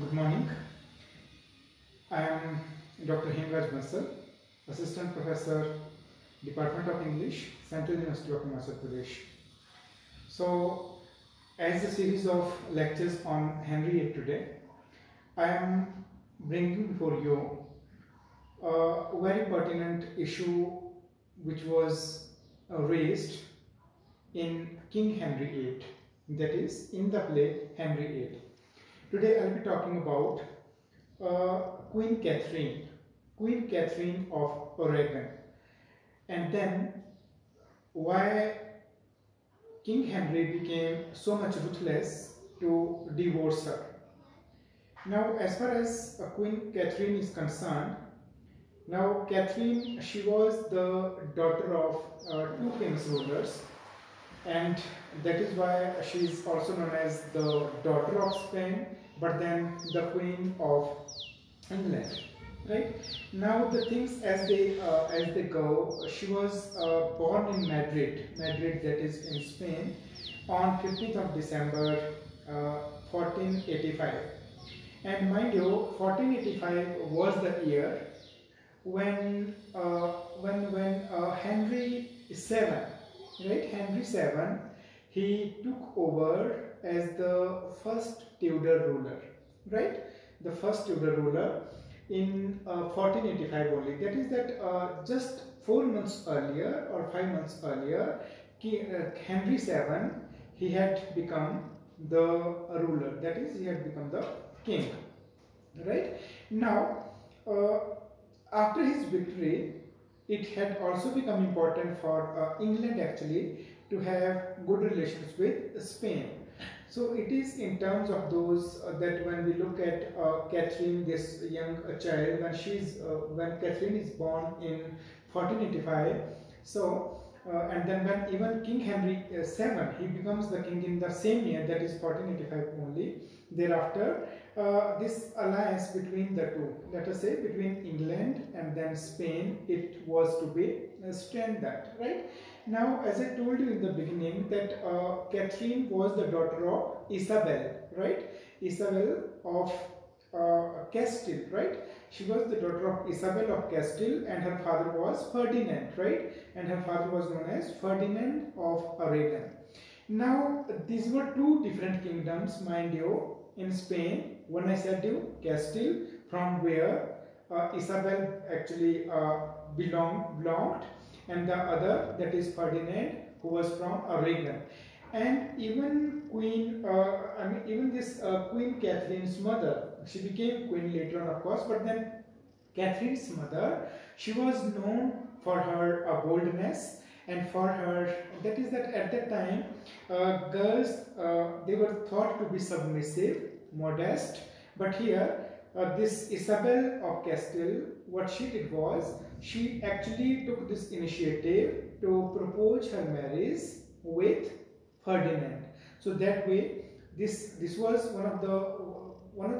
Good morning. I am Dr. Hemraj Bansal, Assistant Professor, Department of English, Central University of Himachal Pradesh. So, as a series of lectures on Henry VIII today, I am bringing before you a very pertinent issue which was raised in King Henry VIII, that is, in the play Henry VIII. Today I will be talking about Queen Catherine of Aragon, and then why King Henry became so much ruthless to divorce her. Now, as far as Queen Catherine is concerned, now Catherine, she was the daughter of two famous rulers, and that is why she is also known as the daughter of Spain, but then the Queen of England. Right now, the things as they go, she was born in Madrid, that is in Spain, on 15th of December 1485. And mind you, 1485 was the year when Henry VII, right? Henry VII, he took over as the first Tudor ruler, right? The first Tudor ruler in 1485 only. That is that just 4 months earlier or 5 months earlier, Henry VII, he had become the ruler. That is, he had become the king. Right now, after his victory, it had also become important for England actually to have good relations with Spain. So it is in terms of those that when we look at Catherine, this young child, when Catherine is born in 1485, so and then when even King Henry VII, he becomes the king in the same year, that is 1485 only. Thereafter, this alliance between the two, let us say between England and then Spain, it was to be strengthened, right? Now, as I told you in the beginning, that Catherine was the daughter of Isabel, right? Isabel of Castile, right? She was the daughter of Isabel of Castile, and her father was Ferdinand, right? And her father was known as Ferdinand of Aragon. Now, these were two different kingdoms, mind you, in Spain. When I said you, Castile, from where Isabel actually belonged, and the other, that is Ferdinand, who was from Aragon. And even Queen Catherine's mother, she became queen later on, of course, but then Catherine's mother, she was known for her boldness and for her, that is that at that time, girls, they were thought to be submissive, modest, but here, this Isabel of Castile, what she did was, she actually took this initiative to propose her marriage with Ferdinand. So that way, this was one of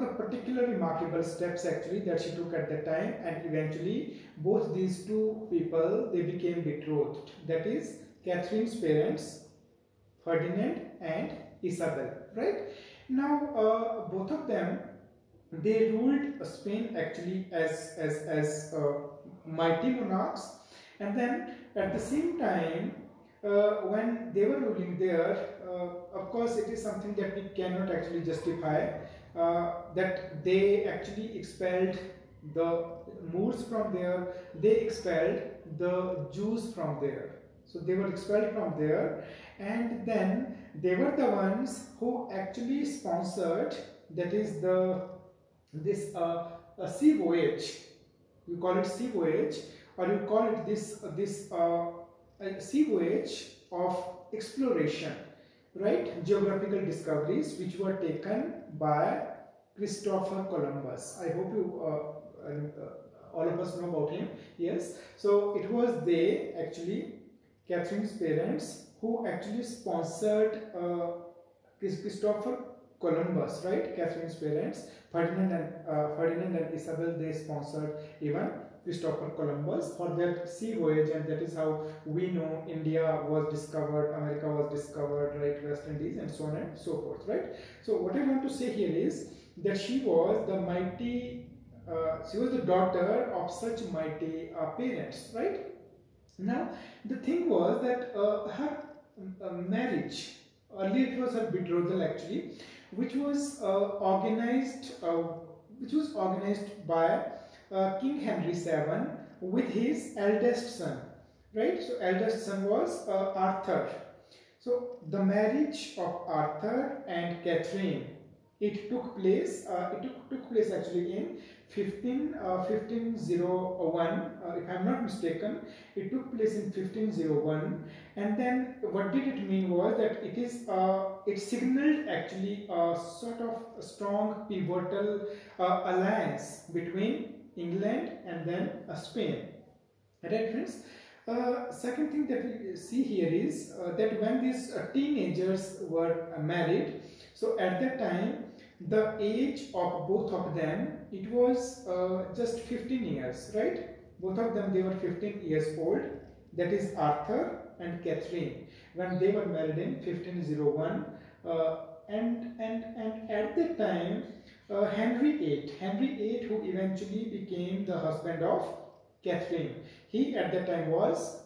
the particular remarkable steps actually that she took at that time, and eventually both these two people, they became betrothed. That is Catherine's parents, Ferdinand and Isabel. Right now, both of them, they ruled Spain actually as mighty monarchs, and then at the same time, when they were ruling there, of course it is something that we cannot actually justify, that they actually expelled the Moors from there, they expelled the Jews from there. So they were expelled from there, and then they were the ones who actually sponsored, that is this sea voyage. You call it sea voyage, or you call it this sea voyage of exploration, right? Geographical discoveries which were taken by Christopher Columbus. I hope you all of us know about him. Yes, so it was they actually, Catherine's parents, who actually sponsored Christopher Columbus, right? Catherine's parents, Ferdinand and Isabel, they sponsored even Christopher Columbus, for that sea voyage, and that is how we know India was discovered, America was discovered, right, West Indies, and so on and so forth, right. So what I want to say here is that she was the mighty, she was the daughter of such mighty parents, right. Now the thing was that her marriage, earlier it was her betrothal actually, which was organized by King Henry VII with his eldest son, right. So eldest son was Arthur. So the marriage of Arthur and Catherine, it took place. It took place actually in 1501. If I am not mistaken, it took place in 1501. And then what did it mean was that it signaled actually a sort of a strong pivotal alliance between England and then Spain. Right, friends? Second thing that we see here is that when these teenagers were married, so at that time the age of both of them, it was just 15 years, right. Both of them, they were 15 years old, that is Arthur and Catherine, when they were married in 1501. And at that time Henry VIII, who eventually became the husband of Catherine, he at that time was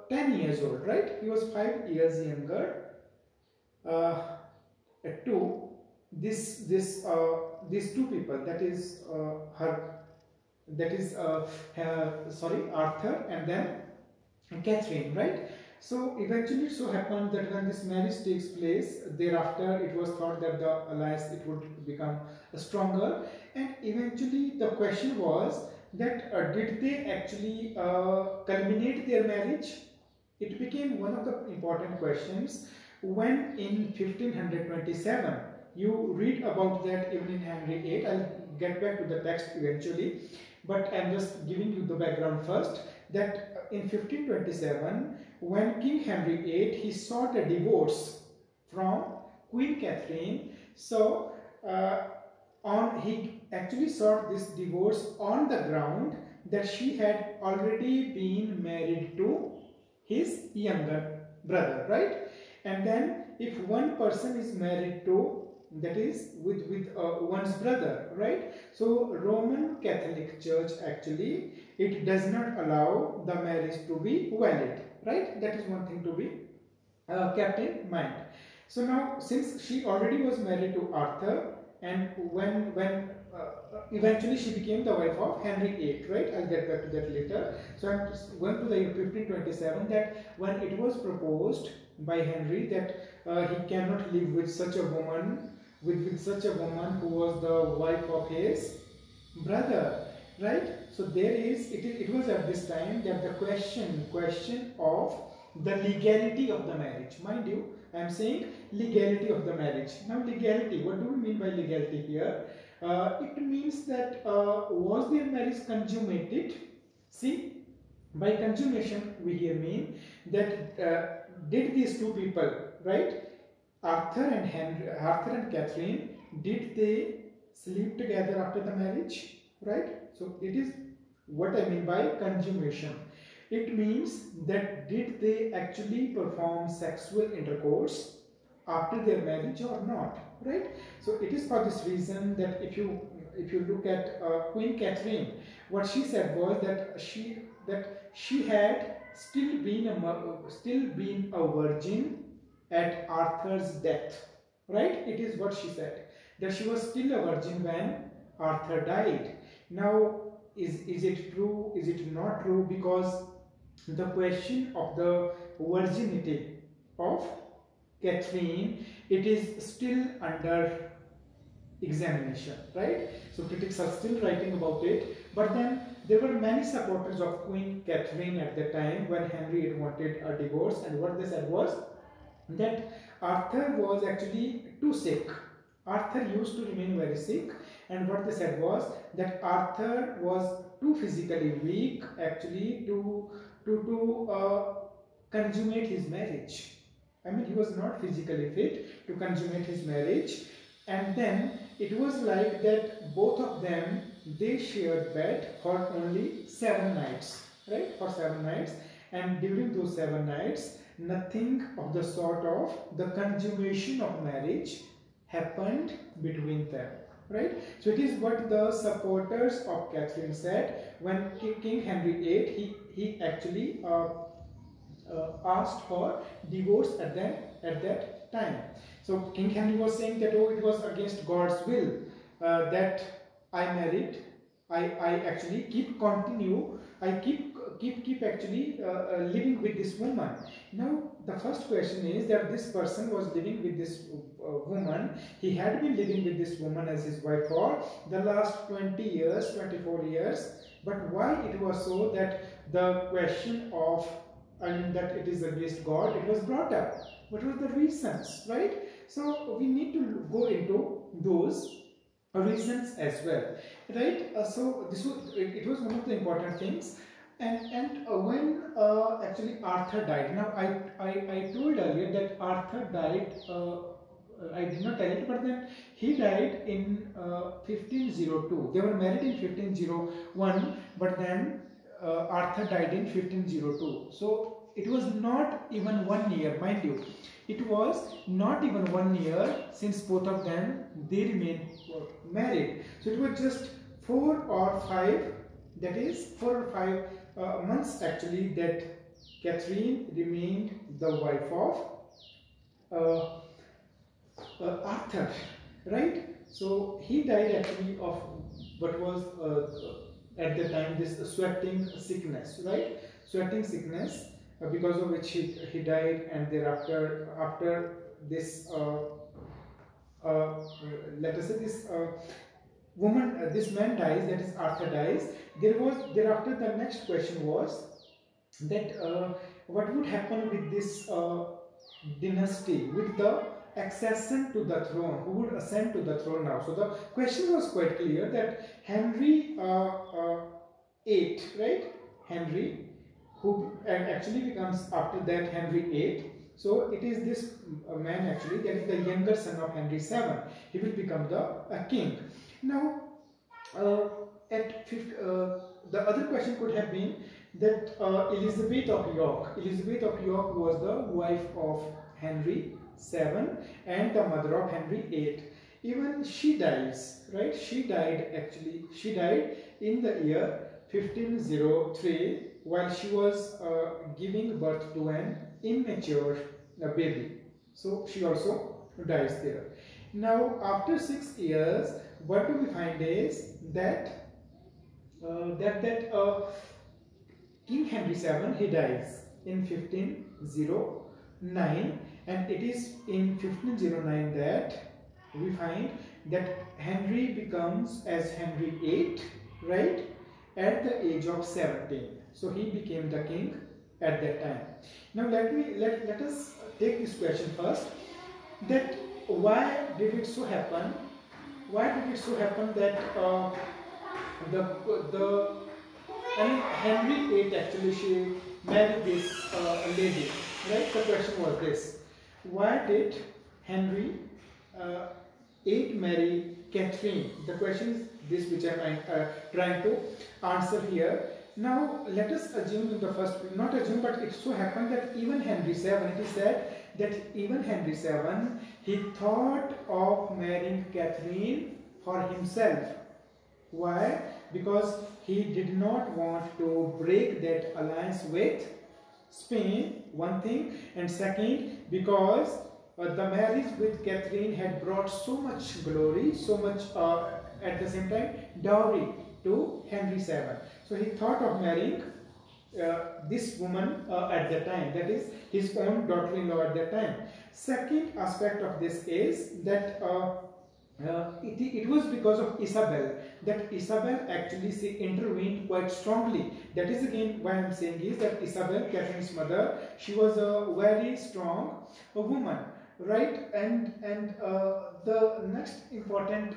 10 years old, right. He was 5 years younger to these two people, that is Arthur and then Catherine, right. So eventually it so happened that when this marriage takes place, thereafter it was thought that the alliance, it would become stronger, and eventually the question was that did they actually culminate their marriage? It became one of the important questions when in 1527, you read about that even in Henry VIII. I'll get back to the text eventually, but I'm just giving you the background first, that in 1527, when King Henry VIII, he sought a divorce from Queen Catherine. So he actually sought this divorce on the ground that she had already been married to his younger brother, right. And then if one person is married to, that is with one's brother, right. So Roman Catholic Church actually, it does not allow the marriage to be valid, right. That is one thing to be kept in mind. So now, since she already was married to Arthur, and when eventually she became the wife of Henry VIII, right. I'll get back to that later. So I'm just going to the year 1527, that when it was proposed by Henry that he cannot live with such a woman, with such a woman who was the wife of his brother, right. So it was at this time that the question of the legality of the marriage, mind you, I am saying legality of the marriage. Now legality, what do we mean by legality here? It means that was their marriage consummated? See, by consummation we here mean that did these two people, right, Arthur and Catherine, did they sleep together after the marriage, right? So it is what I mean by consummation. It means that did they actually perform sexual intercourse after their marriage or not, right? So it is for this reason that if you look at Queen Catherine, what she said was that she had still been a virgin at Arthur's death, right? It is what she said, that she was still a virgin when Arthur died. Now, is it true? Is it not true? Because the question of the virginity of Catherine, it is still under examination, right? So critics are still writing about it, but then there were many supporters of Queen Catherine at the time when Henry had wanted a divorce, and what they said was that Arthur was actually too sick. Arthur used to remain very sick, and what they said was that Arthur was too physically weak actually to consummate his marriage. I mean, he was not physically fit to consummate his marriage, and then it was like that both of them they shared bed for only 7 nights, right? For 7 nights, and during those 7 nights, nothing of the sort of the consummation of marriage happened between them, right? So it is what the supporters of Catherine said when King Henry VIII, he actually asked for divorce at that time. So King Henry was saying that, oh, it was against God's will that I married. I actually keep actually living with this woman. Now the first question is that this person was living with this woman. He had been living with this woman as his wife for the last 20 years, 24 years. But why it was so that the question of that it is against God, it was brought up? What were the reasons, right? So we need to go into those reasons as well, right? So it was one of the important things. And when actually Arthur died, now I told earlier that Arthur died, I did not tell it, but then he died in 1502. They were married in 1501, but then Arthur died in 1502. So it was not even 1 year, mind you. It was not even 1 year since both of them they remained married. So it was just 4 or 5, that is 4 or 5 months actually that Catherine remained the wife of Arthur, right? So he died actually of what was at the time this sweating sickness, right? Sweating sickness, because of which he died, and thereafter, after this let us say this woman, this man dies, that is Arthur dies, thereafter the next question was that what would happen with this dynasty, with the accession to the throne, who would ascend to the throne now? So the question was quite clear that Henry VIII, right? Henry, who actually becomes after that Henry VIII. So it is this man actually, that is the younger son of Henry VII. He will become the king. Now, the other question could have been that Elizabeth of York. Elizabeth of York was the wife of Henry VII and the mother of Henry VIII. Even she dies, right? She died in the year 1503 while she was giving birth to an immature baby. So she also dies there. Now after 6 years, what do we find is that King Henry VII, he dies in 1509, and it is in 1509 that we find that Henry becomes as Henry VIII, right, at the age of 17. So he became the king at that time. Now let us take this question first, that why did it so happen? Why did it so happen that Henry VIII actually she married this lady, right? The question was this: why did Henry VIII marry Catherine? The question is this, which I am trying to answer here. Now let us assume in the first, not assume, but it so happened that even Henry VII, it is said that even Henry VII, he thought of marrying Catherine for himself. Why? Because he did not want to break that alliance with Spain, one thing, and second, because the marriage with Catherine had brought so much glory, so much at the same time dowry to Henry VII. So he thought of marrying this woman at that time, that is his own daughter-in-law at that time. Second aspect of this is that it was because of Isabel, that Isabel actually intervened quite strongly. That is again why I am saying is that Isabel, Catherine's mother, she was a very strong woman, right? And the next important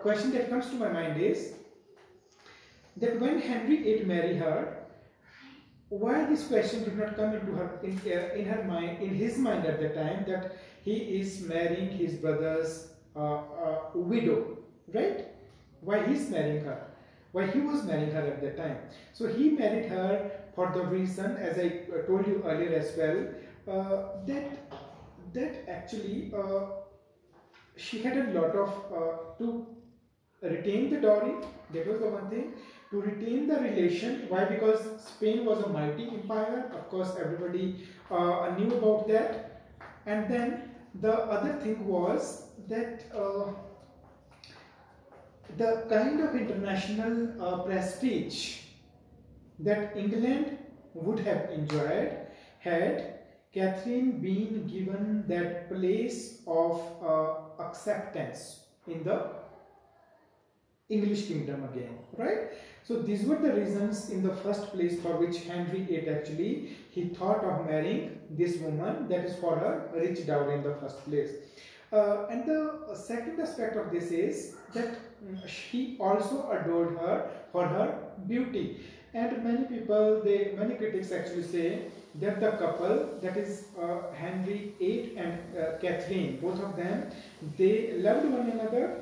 question that comes to my mind is that when Henry VIII married her, why this question did not come into her in her mind, in his mind at the time, that he is marrying his brother's widow, right? why he's marrying her, why he was marrying her at that time. So he married her for the reason, as I told you earlier as well, that actually she had a lot of to retain the dowry. That was the one thing, to retain the relation. Why? Because Spain was a mighty empire, of course everybody knew about that. And then the other thing was that the kind of international prestige that England would have enjoyed had Catherine been given that place of acceptance in the English kingdom again, right? So these were the reasons in the first place for which Henry VIII actually he thought of marrying this woman, that is for her rich dowry in the first place. And the second aspect of this is that he also adored her for her beauty. And many people, many critics actually say that the couple, that is Henry VIII and Catherine, both of them, they loved one another.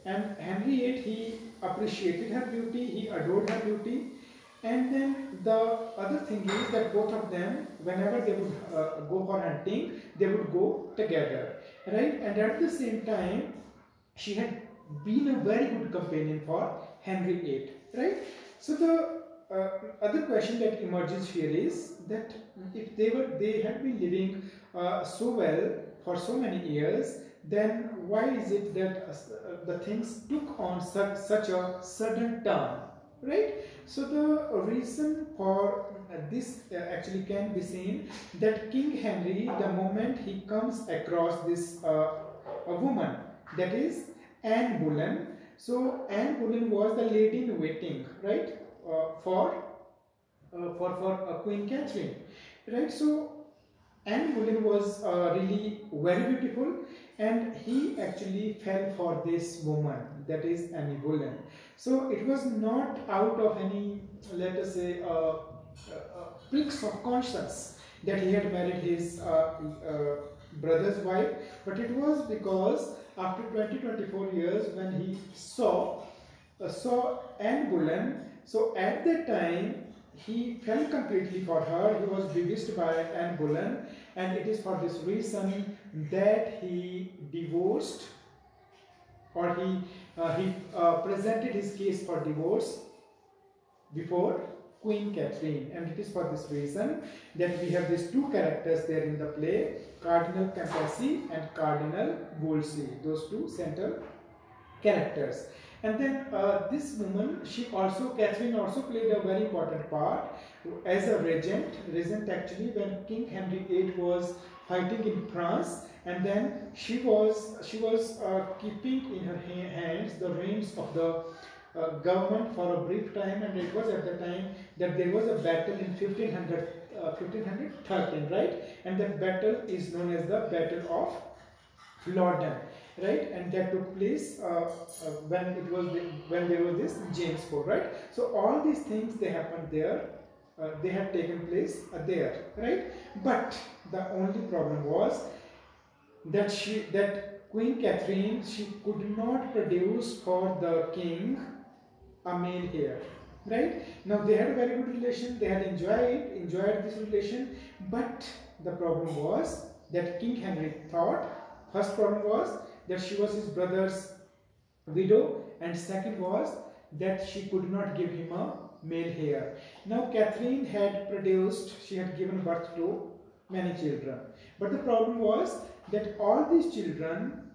And Henry VIII, he appreciated her beauty, he adored her beauty. And then the other thing is that both of them, whenever they would go for hunting, they would go together, right? And at the same time, she had been a very good companion for Henry VIII, right? So the other question that emerges here is that if they had been living so well for so many years, then why is it that the things took on such a sudden turn, right? So the reason for this actually can be seen that King Henry, the moment he comes across this a woman, that is Anne Boleyn. So Anne Boleyn was the lady in waiting, right, for Queen Catherine, right? So Anne Boleyn was really very beautiful, and he actually fell for this woman, that is Anne Boleyn. So it was not out of any, let us say, pricks of conscience that he had married his brother's wife, but it was because after 20-24 years when he saw Anne Boleyn, so at that time he fell completely for her. He was bewitched by Anne Boleyn, and it is for this reason that he divorced, or he presented his case for divorce before Queen Catherine. And it is for this reason that we have these two characters there in the play, Cardinal Campassi and Cardinal Wolsey, those two central characters. And then this woman, Catherine also played a very important part as a regent actually when King Henry VIII was fighting in France, and then she was keeping in her hands the reins of the government for a brief time. And it was at the time that there was a battle in 1513, right? And that battle is known as the Battle of Flodden, right? And that took place when there was this James Ford, right? So all these things, they happened there, they had taken place there, right? But the only problem was that Queen Catherine, she could not produce for the king a male heir, right? Now they had a very good relation, they had enjoyed this relation, but the problem was that King Henry thought, first problem was that she was his brother's widow, and second was that she could not give him a male heir. Now Catherine had she had given birth to many children, but the problem was that all these children,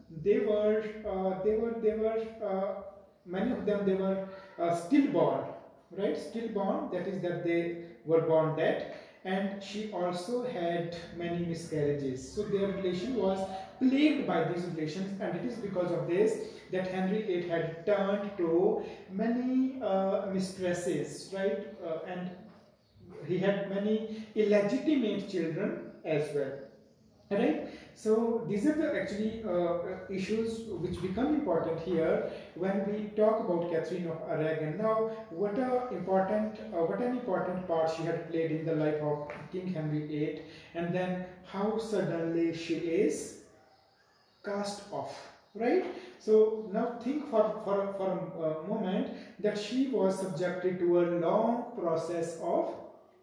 many of them, they were stillborn, right? Stillborn, that is that they were born dead, and she also had many miscarriages. So their relation was plagued by these relations, and it is because of this that Henry VIII had turned to many mistresses, right? And he had many illegitimate children as well, right? So these are the actually issues which become important here when we talk about Catherine of Aragon. Now, what an important part she had played in the life of King Henry VIII, and then how suddenly she is cast off, right? So now think for a moment that she was subjected to a long process of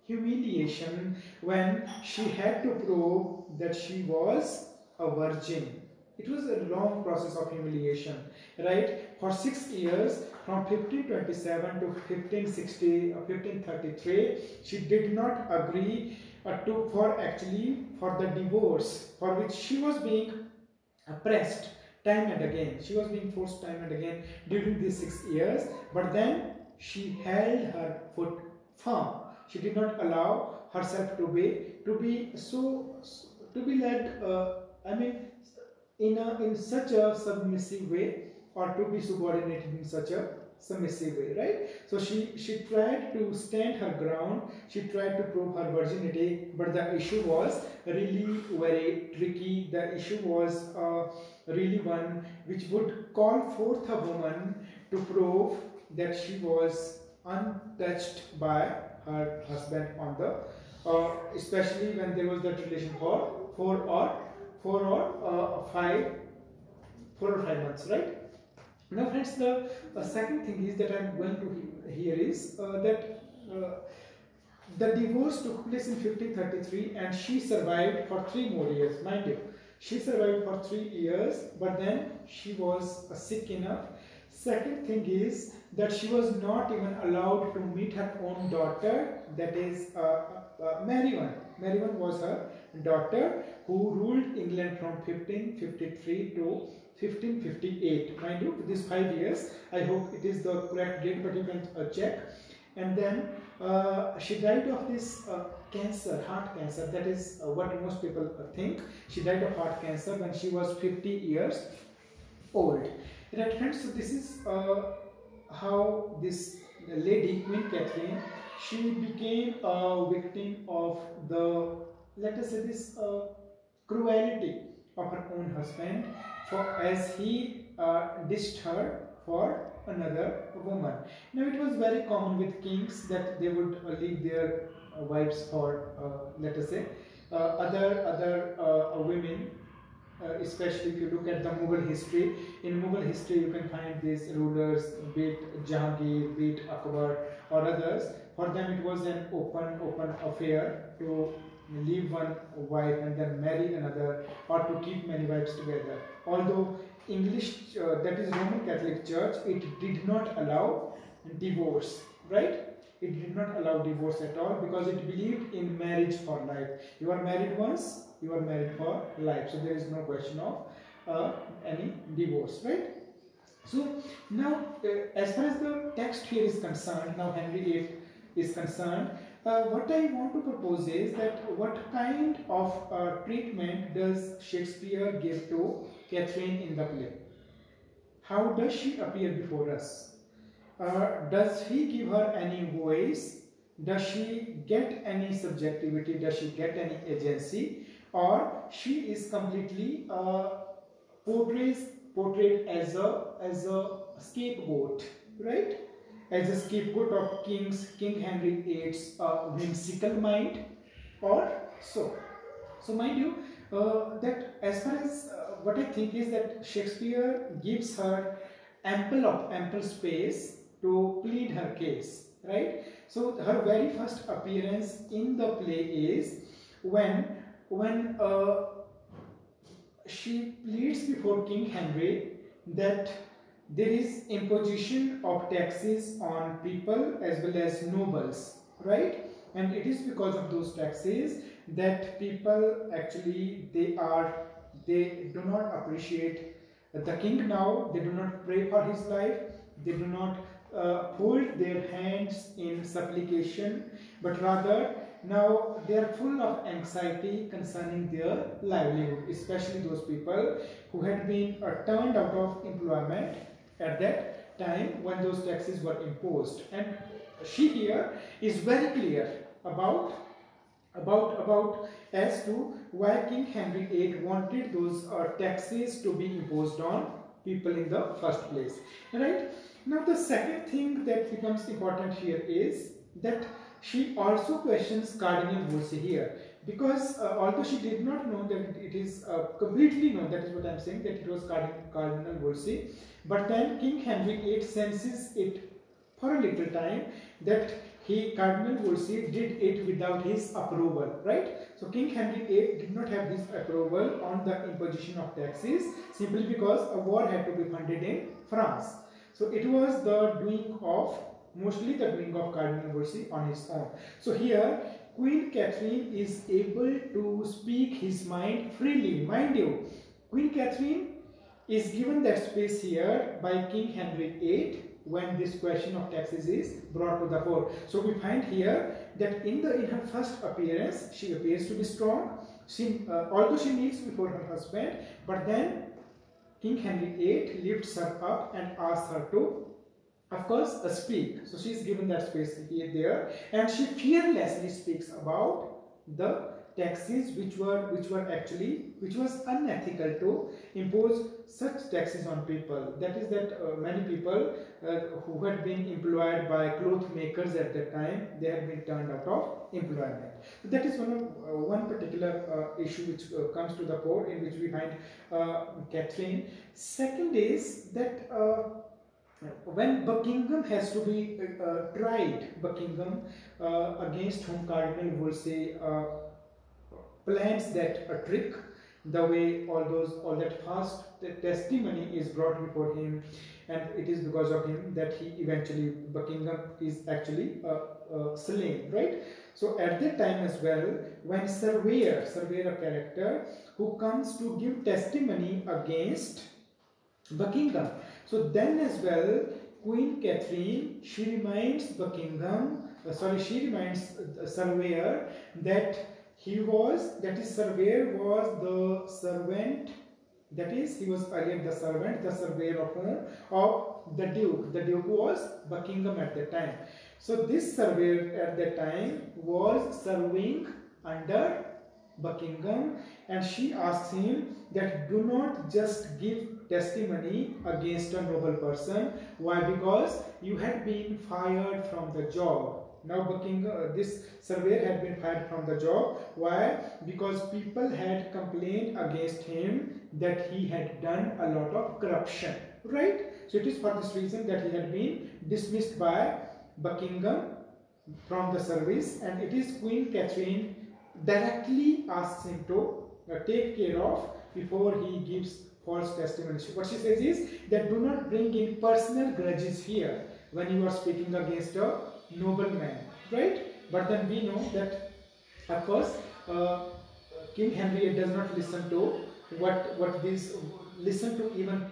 humiliation when she had to prove that she was a virgin. It was a long process of humiliation, right? For 6 years, from 1527 to 1560 or 1533, she did not agree for the divorce, for which she was being oppressed time and again. She was being forced time and again during these 6 years, but then she held her foot firm. She did not allow herself to be led. I mean, in such a submissive way, or to be subordinated in such a submissive way, right? So she tried to stand her ground. She tried to prove her virginity, but the issue was really very tricky. The issue was really one which would call forth a woman to prove that she was untouched by her husband on the especially when there was that relation for 4 or 5 months, right? Now friends, the second thing is that I am going to hear is that the divorce took place in 1533 and she survived for 3 more years. Mind you, she survived for 3 years, but then she was sick enough. Second thing is that she was not even allowed to meet her own daughter, that is Mary I. Mary I was her daughter who ruled England from 1553 to 1558. Mind you, these 5 years, I hope it is the correct date, but you can check. And then she died of this cancer, heart cancer. That is what most people think. She died of heart cancer when she was 50 years old. Right, friends, so this is how this lady, Queen Catherine, she became a victim of the, let us say, this cruelty of her own husband, as he dished her for another woman. Now it was very common with kings that they would leave their wives for let us say other women. Especially if you look at the Mughal history. In Mughal history, you can find these rulers, be it Jahangir, be it Akbar or others. For them, it was an open affair to leave one wife and then marry another, or to keep many wives together. Although English, that is Roman Catholic Church, it did not allow divorce, right? It did not allow divorce at all because it believed in marriage for life. You are married once, you are married for life. So there is no question of any divorce, right? So now, as far as the text here is concerned, now Henry VIII is concerned, what I want to propose is that what kind of treatment does Shakespeare give to Catherine in the play? How does she appear before us? Does he give her any voice? Does she get any subjectivity? Does she get any agency? Or she is completely portrayed as a scapegoat, right? As a scapegoat of King Henry VIII's whimsical mind, or so. So mind you, that as far as what I think is that Shakespeare gives her ample space to plead her case, right? So her very first appearance in the play is when she pleads before King Henry that there is imposition of taxes on people as well as nobles, right? And it is because of those taxes that people actually they do not appreciate the king now. They do not pray for his life. They do not fold their hands in supplication, but rather now they are full of anxiety concerning their livelihood, especially those people who had been turned out of employment at that time when those taxes were imposed. And she here is very clear about as to why King Henry VIII wanted those taxes to be imposed on people in the first place, right? Now the second thing that becomes important here is that she also questions Cardinal Wolsey here. because although she did not know that it is completely known, that is what I am saying, that it was Cardinal Wolsey, but then King Henry VIII senses it for a little time that Cardinal Wolsey did it without his approval, right? So King Henry VIII did not have his approval on the imposition of taxes simply because a war had to be funded in France. So it was the doing of, mostly the doing of Cardinal Wolsey on his own. So here Queen Catherine is able to speak his mind freely. Mind you, Queen Catherine is given that space here by King Henry VIII when this question of taxes is brought to the fore. So we find here that in her first appearance, she appears to be strong. Although she kneels before her husband, but then King Henry VIII lifts her up and asks her to, of course, speak. So she is given that space here, there, and she fearlessly speaks about the taxes which was unethical to impose such taxes on people. That is that many people who had been employed by cloth makers at that time, they had been turned out of employment. So that is one particular issue which comes to the fore, in which we find Catherine. Second is that when Buckingham has to be tried, Buckingham against whom Cardinal Wolsey plans that a trick, the way all that false testimony is brought before him, and it is because of him that Buckingham is actually slain, right? So at that time as well, when Surveyor, a character who comes to give testimony against Buckingham, so then as well, Queen Catherine, she reminds Surveyor that Surveyor was the servant, that is, he was earlier the servant, the Surveyor of whom? Of the Duke. The Duke was Buckingham at that time. So this Surveyor at that time was serving under Buckingham, and she asks him that do not just give testimony against a noble person. Why? Because you had been fired from the job. Now this Surveyor had been fired from the job. Why? Because people had complained against him that he had done a lot of corruption, right? So it is for this reason that he had been dismissed by Buckingham from the service, and it is Queen Catherine directly asks him to take care of before he gives false testimony. What she says is that do not bring in personal grudges here when you are speaking against a nobleman, right? But then we know that, of course, King Henry does not listen to listen to even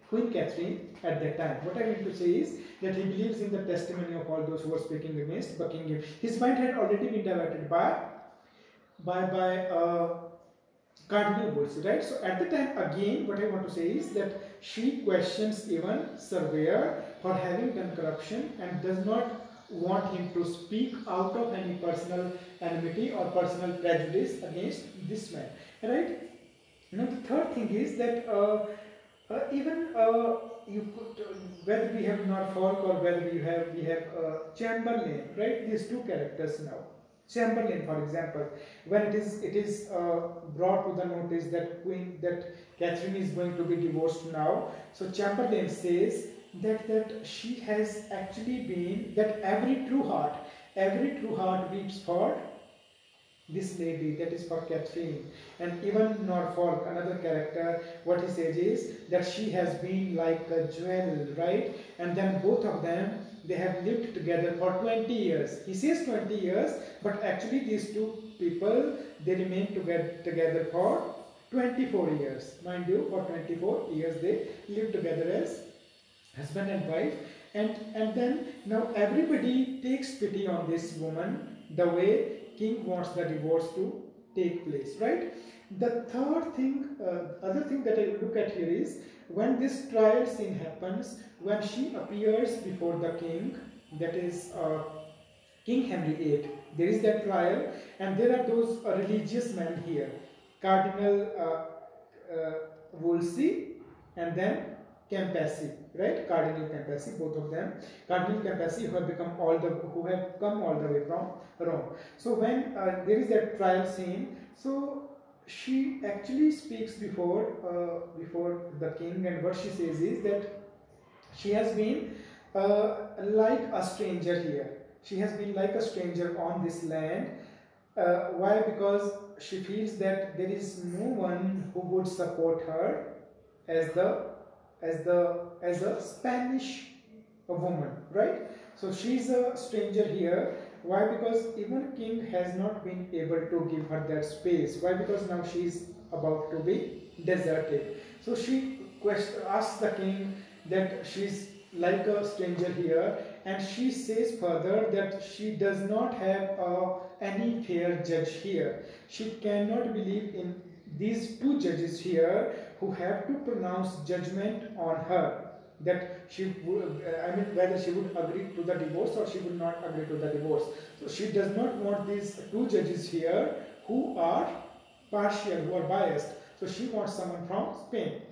Queen Catherine at that time. What I mean to say is that he believes in the testimony of all those who were speaking against Buckingham. His mind had already been diverted by Cardinal Wolsey, right? So at the time, again, what I want to say is that she questions even Surveyor for having done corruption and does not want him to speak out of any personal enmity or personal prejudice against this man, right? Now the third thing is that you could whether we have Norfolk or whether we have Chamberlain, right? These two characters now. Chamberlain, for example, when it is brought to the notice that Catherine is going to be divorced now, so Chamberlain says that she has actually been, that every true heart weeps for this lady, that is for Catherine. And even Norfolk, another character, what he says is that she has been like a jewel, right? And then both of them, they have lived together for 20 years. He says 20 years, but actually these two people, they remain together for 24 years. Mind you, for 24 years they live together as husband and wife. And then now everybody takes pity on this woman, the way King wants the divorce to take place, right? The third thing, other thing that I look at here is when this trial scene happens, when she appears before the king, that is King Henry VIII. There is that trial, and there are those religious men here, Cardinal Wolsey, and then Campesi, right? Cardinal Campesi, both of them. Cardinal Campesi who have come all the way from Rome. So when there is that trial scene, so she actually speaks before the king, and what she says is that she has been like a stranger here. She has been like a stranger on this land. Why? Because she feels that there is no one who would support her as a Spanish woman, right? So she's a stranger here. Why? Because even king has not been able to give her that space. Why? Because now she is about to be deserted. So she asks the king that she's like a stranger here, and she says further that she does not have any fair judge here. She cannot believe in these two judges here who have to pronounce judgment on her, that she would, whether she would agree to the divorce or she would not agree to the divorce. So she does not want these two judges here who are partial, who are biased. So she wants someone from Spain,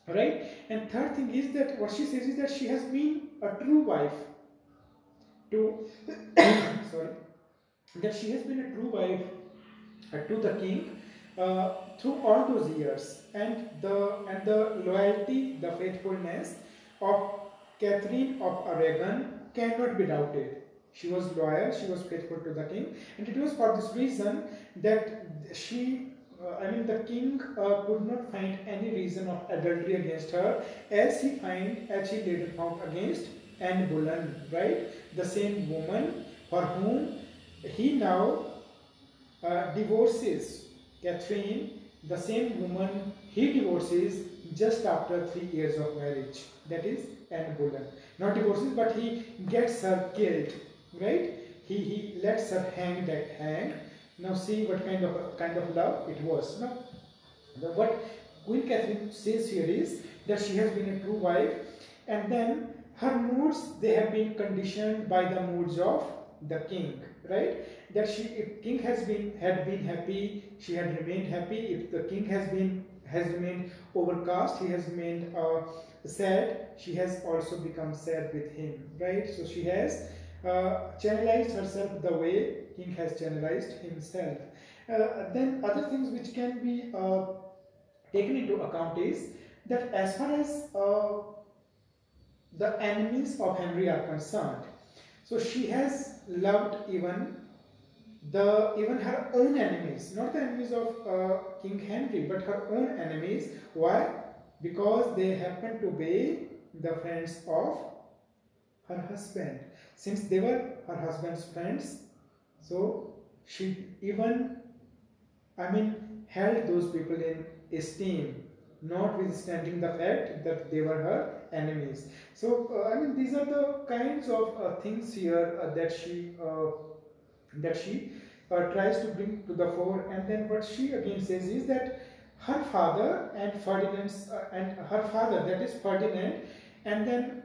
right? And third thing is that what she says is that she has been a true wife to sorry, that she has been a true wife to the king through all those years, and the loyalty, the faithfulness of Catherine of Aragon cannot be doubted. She was loyal, she was faithful to the king, and it was for this reason that she the king could not find any reason of adultery against her, as he later found against Anne Boleyn, right? The same woman for whom he now divorces Catherine, the same woman he divorces just after 3 years of marriage. That is Anne Boleyn. Not divorces, but he gets her killed, right? He lets her hang. Now see what kind of love it was. Now, what Queen Catherine says here is that she has been a true wife, and then her moods, they have been conditioned by the moods of the king, right? That if king had been happy, she had remained happy. If the king has remained overcast, he has remained sad, she has also become sad with him, right? So she has channelized herself the way king has channelized himself. Then other things which can be taken into account is that as far as the enemies of Henry are concerned, so she has loved even her own enemies, not the enemies of King Henry, but her own enemies. Why? Because they happen to be the friends of her husband. Since they were her husband's friends, so she even held those people in esteem, notwithstanding the fact that they were her enemies. So these are the kinds of things here that she tries to bring to the fore. And then what she again says is that her father and Ferdinand, that is Ferdinand, and then